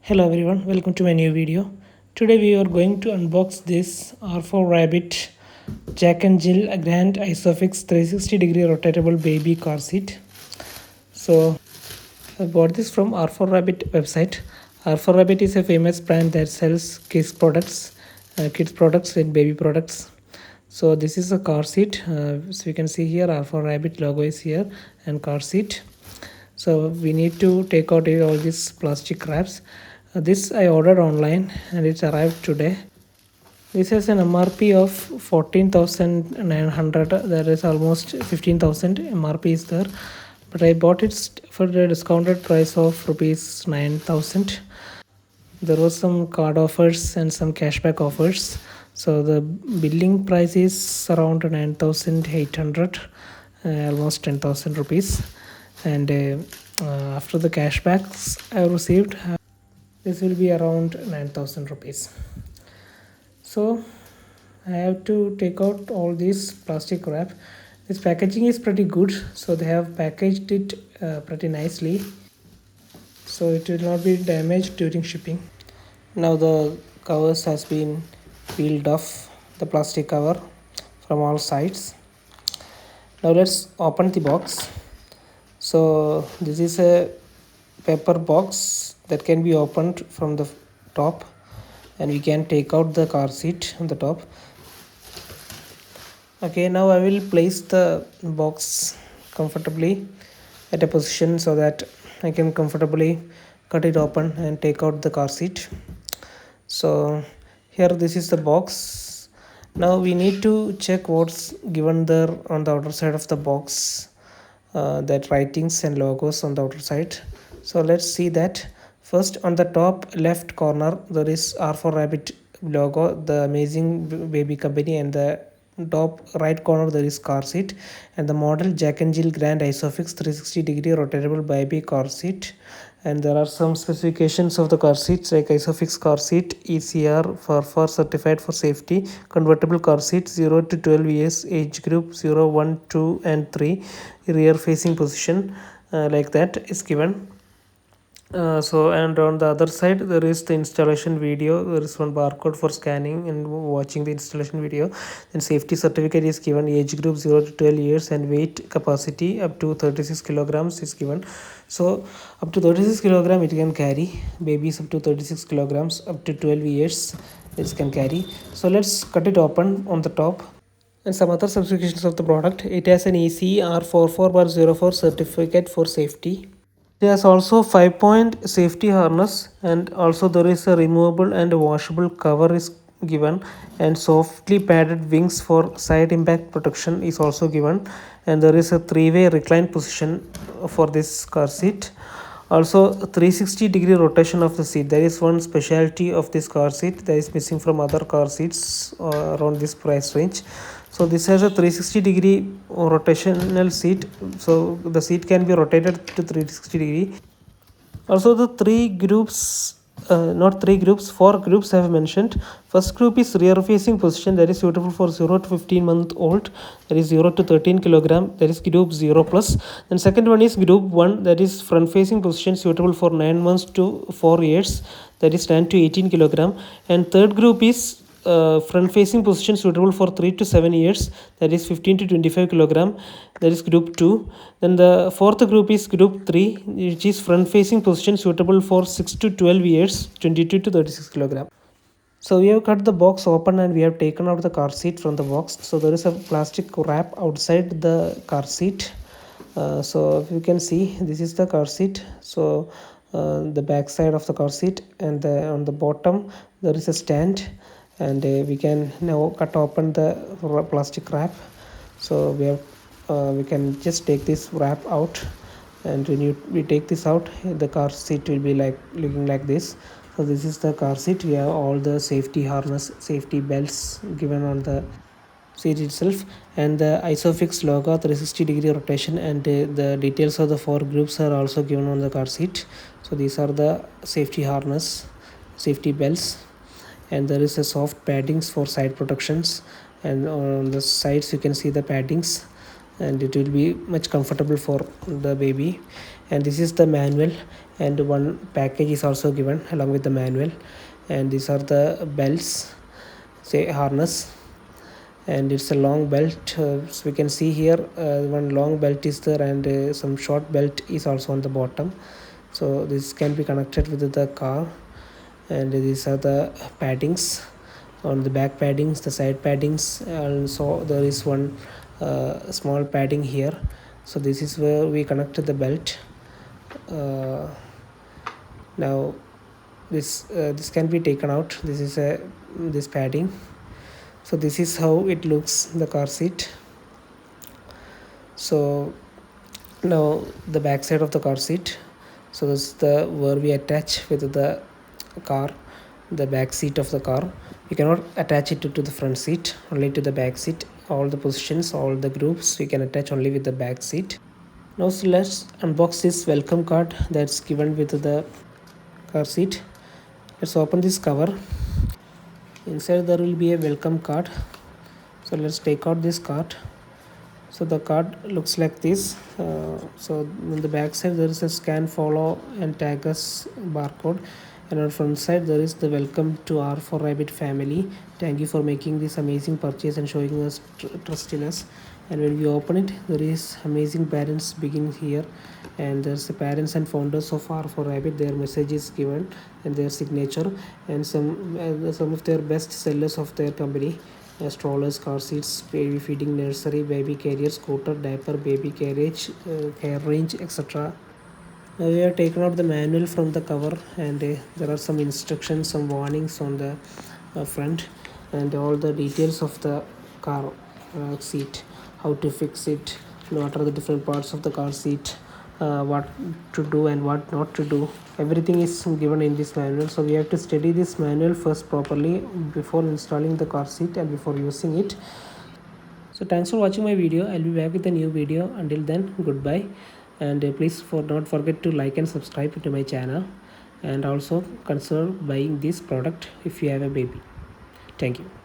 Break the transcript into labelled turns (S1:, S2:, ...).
S1: Hello everyone, welcome to my new video. Today we are going to unbox this R4 Rabbit Jack and Jill Grand Isofix 360-degree rotatable baby car seat. So I bought this from R4 Rabbit website. R4 Rabbit is a famous brand that sells kids products and baby products. So this is a car seat. So you can see here R4 Rabbit logo is here and car seat. So we need to take out all these plastic wraps. This I ordered online and it arrived today. This has an MRP of 14,900. There is almost 15,000 MRP is there, but I bought it for the discounted price of rupees 9,000. There was some card offers and some cashback offers, so the billing price is around 9,800, almost 10,000 rupees. And after the cashbacks I received, this will be around 9,000 rupees. So I have to take out all this plastic wrap. This packaging is pretty good, so they have packaged it pretty nicely, so it will not be damaged during shipping. Now the covers has been peeled off, the plastic cover from all sides. Now let's open the box. So this is a paper box that can be opened from the top, and we can take out the car seat on the top. Okay, now I will place the box comfortably at a position so that I can comfortably cut it open and take out the car seat. So here this is the box. Now we need to check what's given there on the outer side of the box, that writings and logos on the outer side. So let's see that. First, on the top left corner there is R4 Rabbit logo, the amazing baby company, and the top right corner there is car seat and the model Jack and Jill Grand Isofix 360-degree rotatable baby car seat. And there are some specifications of the car seats like Isofix car seat, ECR for certified for safety, convertible car seat, 0 to 12 years, age group 0, 1, 2 and 3, rear facing position, like that is given. So and on the other side there is the installation video. There is one barcode for scanning and watching the installation video. Then safety certificate is given, age group 0 to 12 years, and weight capacity up to 36 kilograms is given. So up to 36 kilogram it can carry. Babies up to 36 kilograms up to 12 years it can carry. So let's cut it open on the top. And some other specifications of the product: it has an ECR 44/04 certificate for safety. It has also 5-point safety harness, and also there is a removable and washable cover is given, and softly padded wings for side impact protection is also given, and there is a 3-way recline position for this car seat. Also 360-degree rotation of the seat. There is one specialty of this car seat that is missing from other car seats around this price range. So this has a 360-degree rotational seat, so the seat can be rotated to 360-degree. Also the four groups I have mentioned. First group is rear facing position, that is suitable for 0 to 15-month old, that is 0 to 13 kilogram, that is group 0 plus. Then second one is group 1, that is front facing position, suitable for 9 months to 4 years, that is 10 to 18 kilogram. And third group is front facing position, suitable for 3 to 7 years, that is 15 to 25 kilogram, that is group 2. Then the fourth group is group 3, which is front facing position, suitable for 6 to 12 years, 22 to 36 kilogram. So we have cut the box open and we have taken out the car seat from the box. So there is a plastic wrap outside the car seat. So if you can see, this is the car seat. So the back side of the car seat, and on the bottom there is a stand, and we can now cut open the plastic wrap. So we can just take this wrap out, and when we take this out, the car seat will be looking like this. So this is the car seat. We have all the safety harness, safety belts given on the seat itself, and the Isofix logo, 360-degree rotation, and the details of the 4 groups are also given on the car seat. So these are the safety harness, safety belts, and there is a soft paddings for side protections, and on the sides you can see the paddings. and it will be much comfortable for the baby. And this is the manual, and one package is also given along with the manual. And these are the belts, say harness, and it's a long belt. So we can see here one long belt is there, and some short belt is also on the bottom. So this can be connected with the car. And these are the paddings on the back, paddings, the side paddings, and so there is one small padding here. So this is where we connected the belt. uh, Now this can be taken out. This is a this padding. So this is how it looks, the car seat. So now the back side of the car seat. So this is the where we attach with the car, the back seat of the car. We cannot attach it to the front seat, only to the back seat. All the positions, all the groups we can attach only with the back seat. Now so let's unbox this welcome card that's given with the car seat. Let's open this cover. Inside there will be a welcome card. So let's take out this card. So the card looks like this. So on the back side there is a scan, follow and tag us barcode, and on front side there is the welcome to our for rabbit family, thank you for making this amazing purchase and showing us trust in us. And when we open it, there is amazing parents begin here, and there's the parents and founders of r for rabbit, their message is given and their signature, and some of their best sellers of their company: strollers, car seats, baby feeding, nursery, baby carrier, scooter, diaper, baby carriage, care range, etc. Now we have taken out the manual from the cover, and there are some instructions, some warnings on the front, and all the details of the car seat, how to fix it, what are the different parts of the car seat, what to do and what not to do. Everything is given in this manual. So we have to study this manual first properly before installing the car seat and before using it. So thanks for watching my video. I'll be back with a new video. Until then, goodbye. And please not forget to like and subscribe to my channel, and also consider buying this product if you have a baby. Thank you.